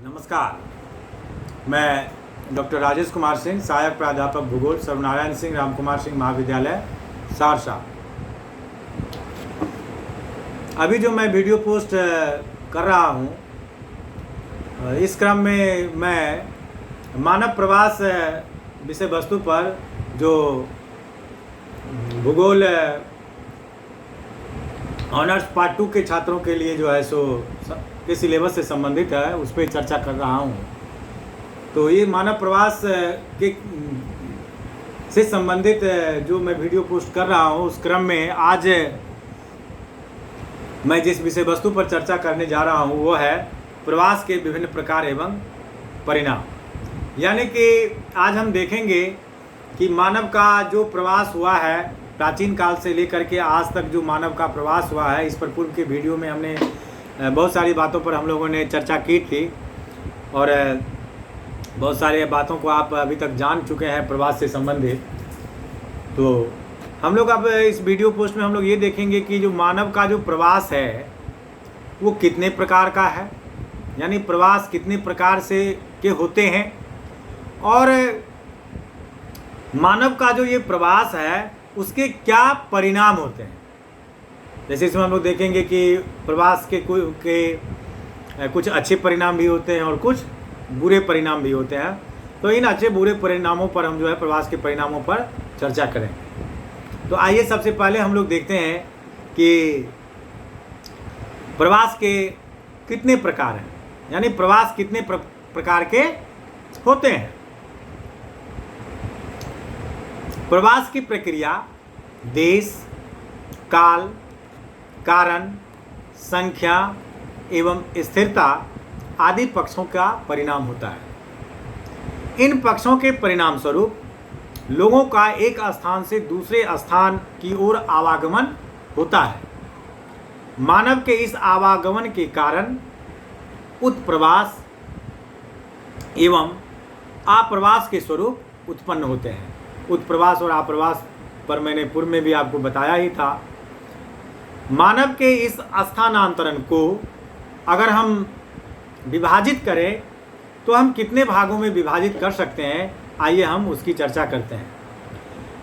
नमस्कार, मैं डॉक्टर राजेश कुमार सिंह, सहायक प्राध्यापक भूगोल, सर्वनारायण सिंह राम कुमार सिंह महाविद्यालय, सहरसा। अभी जो मैं वीडियो पोस्ट कर रहा हूँ, इस क्रम में मैं मानव प्रवास विषय वस्तु पर जो भूगोल ऑनर्स पार्ट 2 के छात्रों के लिए जो है सो के सिलेबस से संबंधित है, उस पर चर्चा कर रहा हूँ। तो ये मानव प्रवास के से संबंधित जो मैं वीडियो पोस्ट कर रहा हूँ, उस क्रम में आज मैं जिस विषय वस्तु पर चर्चा करने जा रहा हूँ वो है प्रवास के विभिन्न प्रकार एवं परिणाम। यानी कि आज हम देखेंगे कि मानव का जो प्रवास हुआ है, प्राचीन काल से लेकर के आज तक जो मानव का प्रवास हुआ है, इस पर पूर्व के वीडियो में हमने बहुत सारी बातों पर हम लोगों ने चर्चा की थी और बहुत सारी बातों को आप अभी तक जान चुके हैं प्रवास से संबंधित। तो हम लोग अब इस वीडियो पोस्ट में हम लोग ये देखेंगे कि जो मानव का जो प्रवास है वो कितने प्रकार का है, यानी प्रवास कितने प्रकार से के होते हैं और मानव का जो ये प्रवास है उसके क्या परिणाम होते हैं। जैसे इसमें हम लोग देखेंगे कि प्रवास के कुछ अच्छे परिणाम भी होते हैं और कुछ बुरे परिणाम भी होते हैं। तो इन अच्छे बुरे परिणामों पर हम जो है प्रवास के परिणामों पर चर्चा करेंगे। तो आइए सबसे पहले हम लोग देखते हैं कि प्रवास के कितने प्रकार हैं, यानी प्रवास कितने प्रकार के होते हैं। प्रवास की प्रक्रिया देश, काल, कारण, संख्या एवं स्थिरता आदि पक्षों का परिणाम होता है। इन पक्षों के परिणाम स्वरूप लोगों का एक स्थान से दूसरे स्थान की ओर आवागमन होता है। मानव के इस आवागमन के कारण उत्प्रवास एवं आप्रवास के स्वरूप उत्पन्न होते हैं। उत्प्रवास और आप्रवास पर मैंने पूर्व में भी आपको बताया ही था। मानव के इस स्थानांतरण को अगर हम विभाजित करें तो हम कितने भागों में विभाजित कर सकते हैं, आइए हम उसकी चर्चा करते हैं।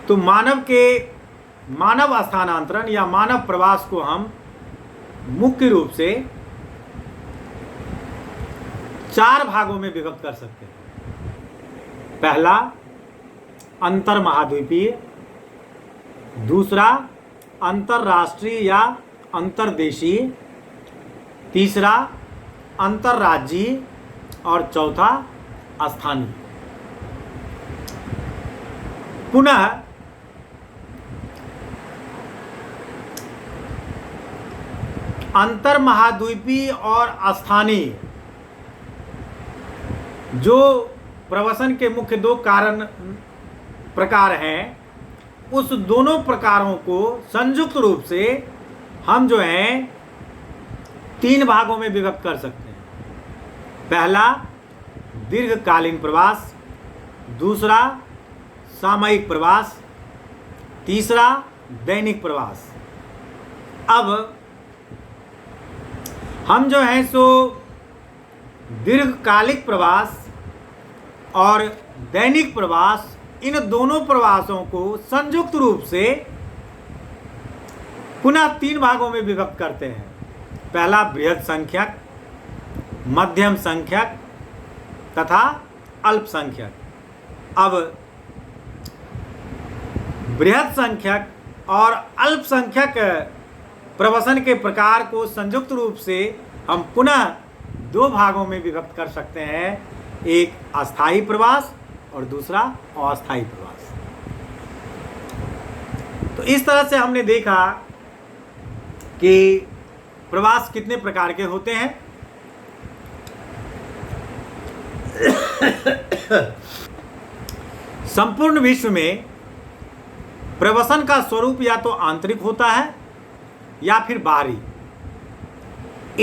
तो मानव स्थानांतरण या मानव प्रवास को हम मुख्य रूप से 4 भागों में विभक्त कर सकते हैं। पहला अंतर महाद्वीपीय, दूसरा अंतरराष्ट्रीय या अंतर्देशीय, तीसरा अंतर्राज्यीय और चौथा स्थानीय। पुनः अंतर महाद्वीपीय और स्थानीय जो प्रवसन के मुख्य 2 प्रकार हैं, उस दोनों प्रकारों को संयुक्त रूप से हम जो हैं 3 भागों में विभक्त कर सकते हैं। पहला दीर्घकालीन प्रवास, दूसरा सामयिक प्रवास, तीसरा दैनिक प्रवास। अब हम जो हैं सो दीर्घकालिक प्रवास और दैनिक प्रवास, इन दोनों प्रवासों को संयुक्त रूप से पुनः 3 भागों में विभक्त करते हैं। पहला बृहद संख्यक, मध्यम संख्यक तथा अल्पसंख्यक। अब बृहद संख्यक और अल्पसंख्यक प्रवसन के प्रकार को संयुक्त रूप से हम पुनः 2 भागों में विभक्त कर सकते हैं, एक अस्थायी प्रवास और दूसरा अस्थायी प्रवास। तो इस तरह से हमने देखा कि प्रवास कितने प्रकार के होते हैं। संपूर्ण विश्व में प्रवसन का स्वरूप या तो आंतरिक होता है या फिर बाहरी।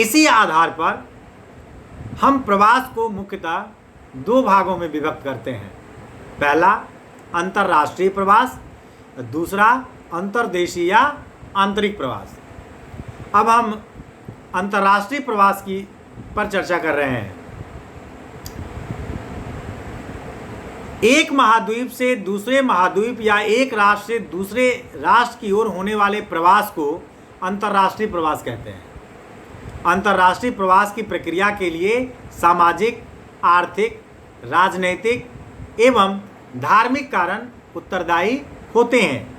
इसी आधार पर हम प्रवास को मुख्यतः 2 भागों में विभक्त करते हैं। पहला अंतर्राष्ट्रीय प्रवास, दूसरा अंतर्देशीय या आंतरिक प्रवास। अब हम अंतर्राष्ट्रीय प्रवास की पर चर्चा कर रहे हैं। एक महाद्वीप से दूसरे महाद्वीप या एक राष्ट्र से दूसरे राष्ट्र की ओर होने वाले प्रवास को अंतर्राष्ट्रीय प्रवास कहते हैं। अंतर्राष्ट्रीय प्रवास की प्रक्रिया के लिए सामाजिक, आर्थिक, राजनैतिक एवं धार्मिक कारण उत्तरदायी होते हैं।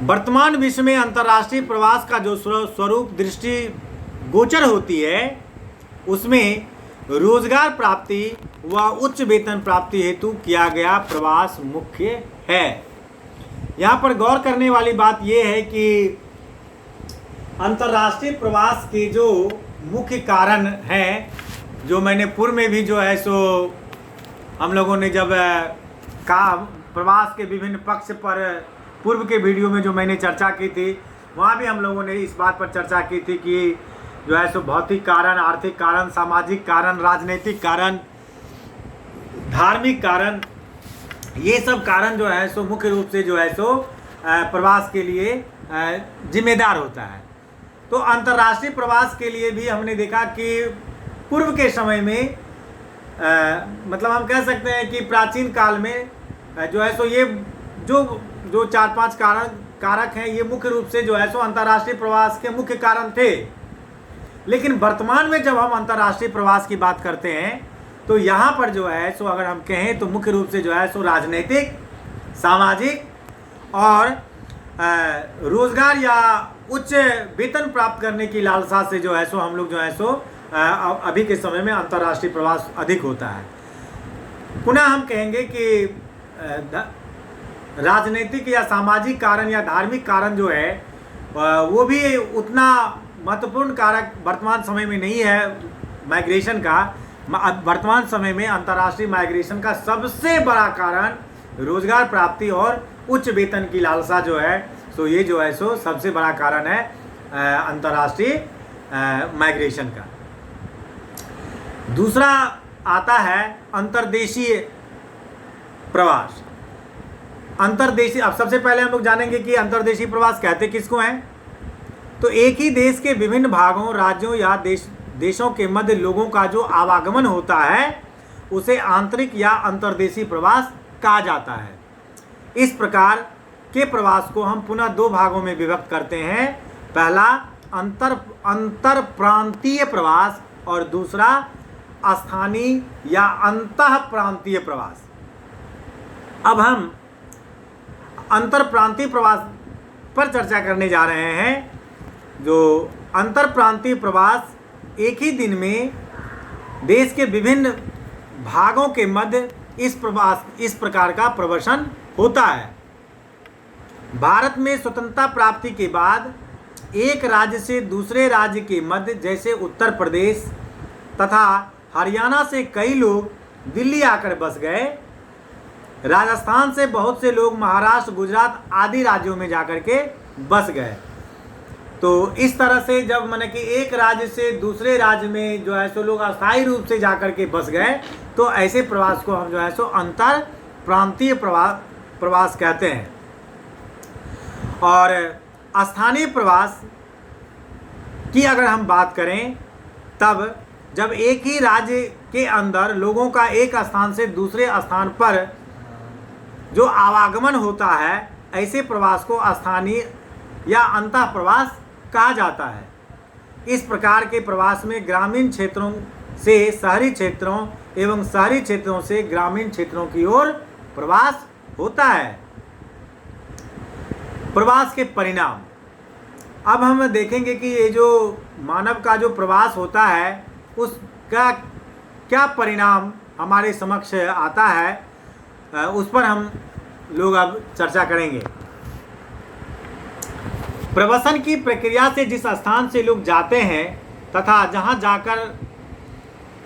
वर्तमान विश्व में अंतर्राष्ट्रीय प्रवास का जो स्वरूप दृष्टि गोचर होती है उसमें रोजगार प्राप्ति व उच्च वेतन प्राप्ति हेतु किया गया प्रवास मुख्य है। यहाँ पर गौर करने वाली बात यह है कि अंतर्राष्ट्रीय प्रवास के जो मुख्य कारण हैं, जो मैंने पूर्व में भी जो है सो हम लोगों ने जब कहा प्रवास के विभिन्न पक्ष पर पूर्व के वीडियो में जो मैंने चर्चा की थी, वहाँ भी हम लोगों ने इस बात पर चर्चा की थी कि जो है सो भौतिक कारण, आर्थिक कारण, सामाजिक कारण, राजनीतिक कारण, धार्मिक कारण, ये सब कारण जो है सो मुख्य रूप से जो है सो प्रवास के लिए जिम्मेदार होता है। तो अंतर्राष्ट्रीय प्रवास के लिए भी हमने देखा कि पूर्व के समय में मतलब हम कह सकते हैं कि प्राचीन काल में जो है सो ये जो 4-5 कारक हैं, ये मुख्य रूप से जो है सो अंतर्राष्ट्रीय प्रवास के मुख्य कारण थे। लेकिन वर्तमान में जब हम अंतर्राष्ट्रीय प्रवास की बात करते हैं तो यहाँ पर जो है सो अगर हम कहें तो मुख्य रूप से जो है सो राजनीतिक, सामाजिक और रोजगार या उच्च वेतन प्राप्त करने की लालसा से जो है सो हम लोग जो है सो अभी के समय में अंतर्राष्ट्रीय प्रवास अधिक होता है। पुनः हम कहेंगे कि राजनीतिक या सामाजिक कारण या धार्मिक कारण जो है वो भी उतना महत्वपूर्ण कारक वर्तमान समय में नहीं है माइग्रेशन का। वर्तमान समय में अंतर्राष्ट्रीय माइग्रेशन का सबसे बड़ा कारण रोजगार प्राप्ति और उच्च वेतन की लालसा जो है सो ये जो है सो सबसे बड़ा कारण है अंतर्राष्ट्रीय माइग्रेशन का। दूसरा आता है अंतर्देशीय प्रवास। अंतर्देशीय, अब सबसे पहले हम लोग जानेंगे कि अंतर्देशीय प्रवास कहते किसको हैं। तो एक ही देश के विभिन्न भागों, राज्यों या देशों के मध्य लोगों का जो आवागमन होता है उसे आंतरिक या अंतर्देशीय प्रवास कहा जाता है। इस प्रकार के प्रवास को हम पुनः 2 भागों में विभक्त करते हैं। पहला अंतर प्रांतीय प्रवास और दूसरा स्थानीय या अंतः प्रांतीय प्रवास। अब हम अंतर प्रांतीय प्रवास पर चर्चा करने जा रहे हैं। जो अंतर प्रांतीय प्रवास एक ही दिन में देश के विभिन्न भागों के मध्य इस प्रकार का प्रवसन होता है। भारत में स्वतंत्रता प्राप्ति के बाद एक राज्य से दूसरे राज्य के मध्य, जैसे उत्तर प्रदेश तथा हरियाणा से कई लोग दिल्ली आकर बस गए। राजस्थान से बहुत से लोग महाराष्ट्र, गुजरात आदि राज्यों में जाकर के बस गए। तो इस तरह से जब मैंने कि एक राज्य से दूसरे राज्य में जो है सो लोग अस्थायी रूप से जाकर के बस गए, तो ऐसे प्रवास को हम जो है सो अंतर प्रांतीय प्रवास कहते हैं। और स्थानीय प्रवास की अगर हम बात करें, तब जब एक ही राज्य के अंदर लोगों का एक स्थान से दूसरे स्थान पर जो आवागमन होता है, ऐसे प्रवास को स्थानीय या अंतः प्रवास कहा जाता है। इस प्रकार के प्रवास में ग्रामीण क्षेत्रों से शहरी क्षेत्रों एवं शहरी क्षेत्रों से ग्रामीण क्षेत्रों की ओर प्रवास होता है। प्रवास के परिणाम, अब हम देखेंगे कि ये जो मानव का जो प्रवास होता है उसका क्या परिणाम हमारे समक्ष आता है, उस पर हम लोग अब चर्चा करेंगे। प्रवसन की प्रक्रिया से जिस स्थान से लोग जाते हैं तथा जहां जाकर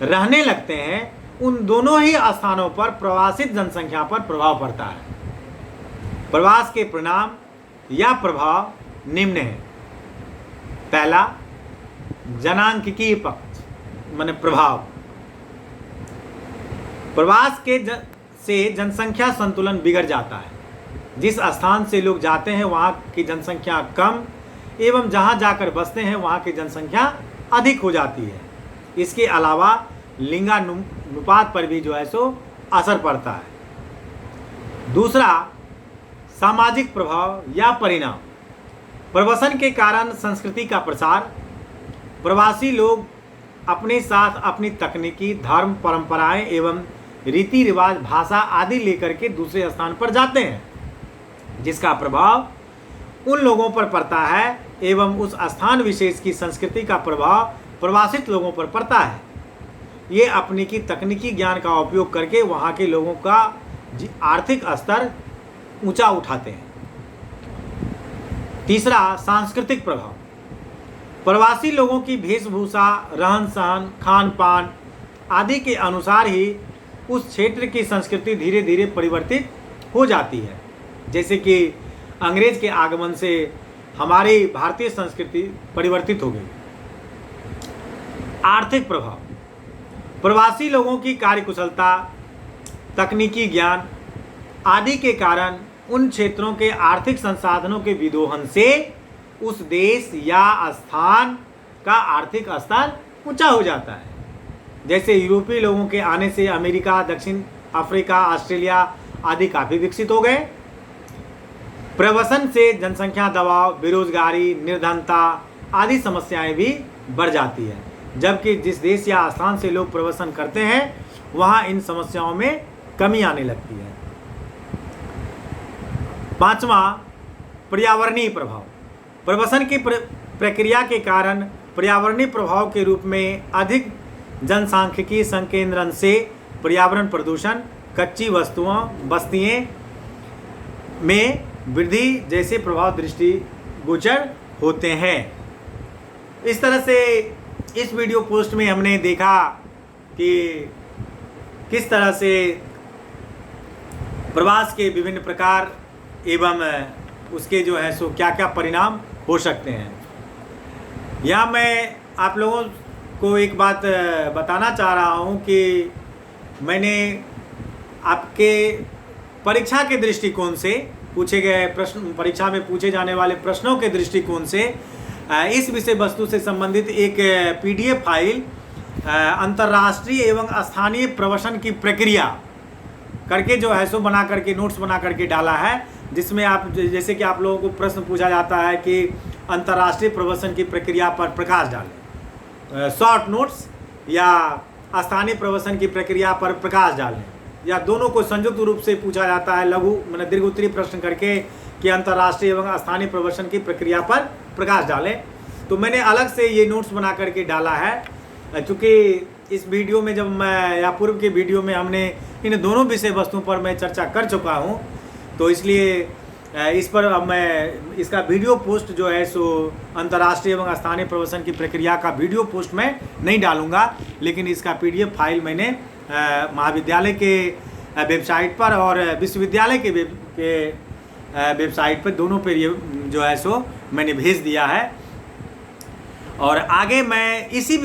रहने लगते हैं, उन दोनों ही स्थानों पर प्रवासित जनसंख्या पर प्रभाव पड़ता है। प्रवास के परिणाम या प्रभाव निम्न है। पहला, जनांकिकीय पक्ष माने प्रभाव। प्रवास के से जनसंख्या संतुलन बिगड़ जाता है। जिस स्थान से लोग जाते हैं वहाँ की जनसंख्या कम एवं जहाँ जाकर बसते हैं वहाँ की जनसंख्या अधिक हो जाती है। इसके अलावा लिंगानुपात पर भी जो है सो असर पड़ता है। दूसरा, सामाजिक प्रभाव या परिणाम। प्रवासन के कारण संस्कृति का प्रसार। प्रवासी लोग अपने साथ अपनी तकनीकी, धर्म, परंपराएं एवं रीति रिवाज, भाषा आदि लेकर के दूसरे स्थान पर जाते हैं, जिसका प्रभाव उन लोगों पर पड़ता है एवं उस स्थान विशेष की संस्कृति का प्रभाव प्रवासित लोगों पर पड़ता है। ये अपनी की तकनीकी ज्ञान का उपयोग करके वहाँ के लोगों का आर्थिक स्तर ऊंचा उठाते हैं। तीसरा, सांस्कृतिक प्रभाव। प्रवासी लोगों की वेशभूषा, रहन सहन, खान पान आदि के अनुसार ही उस क्षेत्र की संस्कृति धीरे धीरे परिवर्तित हो जाती है। जैसे कि अंग्रेज के आगमन से हमारी भारतीय संस्कृति परिवर्तित हो गई। आर्थिक प्रभाव। प्रवासी लोगों की कार्यकुशलता, तकनीकी ज्ञान आदि के कारण उन क्षेत्रों के आर्थिक संसाधनों के विदोहन से उस देश या स्थान का आर्थिक स्तर ऊंचा हो जाता है। जैसे यूरोपीय लोगों के आने से अमेरिका, दक्षिण अफ्रीका, ऑस्ट्रेलिया आदि काफ़ी विकसित हो गए। प्रवसन से जनसंख्या दबाव, बेरोजगारी, निर्धनता आदि समस्याएं भी बढ़ जाती है, जबकि जिस देश या स्थान से लोग प्रवसन करते हैं वहाँ इन समस्याओं में कमी आने लगती है। पांचवा, पर्यावरणीय प्रभाव। प्रवसन की प्रक्रिया के कारण पर्यावरणीय प्रभाव के रूप में अधिक जनसांख्यिकी संकेंद्रण से पर्यावरण प्रदूषण, कच्ची बस्तियों में वृद्धि जैसे प्रभाव दृष्टिगोचर होते हैं। इस तरह से इस वीडियो पोस्ट में हमने देखा कि किस तरह से प्रवास के विभिन्न प्रकार एवं उसके जो है सो क्या क्या परिणाम हो सकते हैं। यहाँ मैं आप लोगों को एक बात बताना चाह रहा हूँ कि मैंने आपके परीक्षा के दृष्टिकोण से पूछे गए प्रश्न, परीक्षा में पूछे जाने वाले प्रश्नों के दृष्टिकोण से इस विषय वस्तु से संबंधित एक PDF फाइल अंतर्राष्ट्रीय एवं स्थानीय प्रवसन की प्रक्रिया करके जो है सो बना करके नोट्स बना करके डाला है, जिसमें आप जैसे कि आप लोगों को प्रश्न पूछा जाता है कि अंतर्राष्ट्रीय प्रवसन की प्रक्रिया पर प्रकाश डालें, शॉर्ट नोट्स या स्थानीय प्रवसन की प्रक्रिया पर प्रकाश डालें, या दोनों को संयुक्त रूप से पूछा जाता है लघु मतलब दीर्घ उत्तरीय प्रश्न करके कि अंतर्राष्ट्रीय एवं स्थानीय प्रवसन की प्रक्रिया पर प्रकाश डालें। तो मैंने अलग से ये नोट्स बना करके डाला है, क्योंकि इस वीडियो में जब मैं या पूर्व के वीडियो में हमने इन दोनों विषय वस्तुओं पर मैं चर्चा कर चुका हूँ, तो इसलिए इस पर अब मैं इसका वीडियो पोस्ट जो है सो अंतर्राष्ट्रीय एवं स्थानीय प्रवसन की प्रक्रिया का वीडियो पोस्ट में नहीं डालूंगा, लेकिन इसका PDF फाइल मैंने महाविद्यालय के वेबसाइट पर और विश्वविद्यालय के वेबसाइट पर दोनों पर ये जो है सो मैंने भेज दिया है। और आगे मैं इसी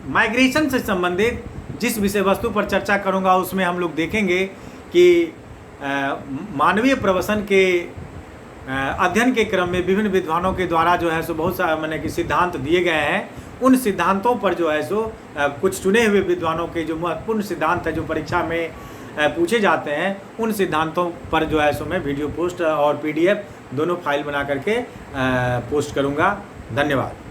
माइग्रेशन से संबंधित जिस विषय वस्तु पर चर्चा करूंगा उसमें हम लोग देखेंगे कि मानवीय प्रवसन के अध्ययन के क्रम में विभिन्न विद्वानों के द्वारा जो है सो बहुत सारे मैंने कि सिद्धांत दिए गए हैं। उन सिद्धांतों पर जो है सो कुछ चुने हुए विद्वानों के जो महत्वपूर्ण सिद्धांत है जो परीक्षा में पूछे जाते हैं, उन सिद्धांतों पर जो है सो मैं वीडियो पोस्ट और PDF दोनों फाइल बना करके पोस्ट करूँगा। धन्यवाद।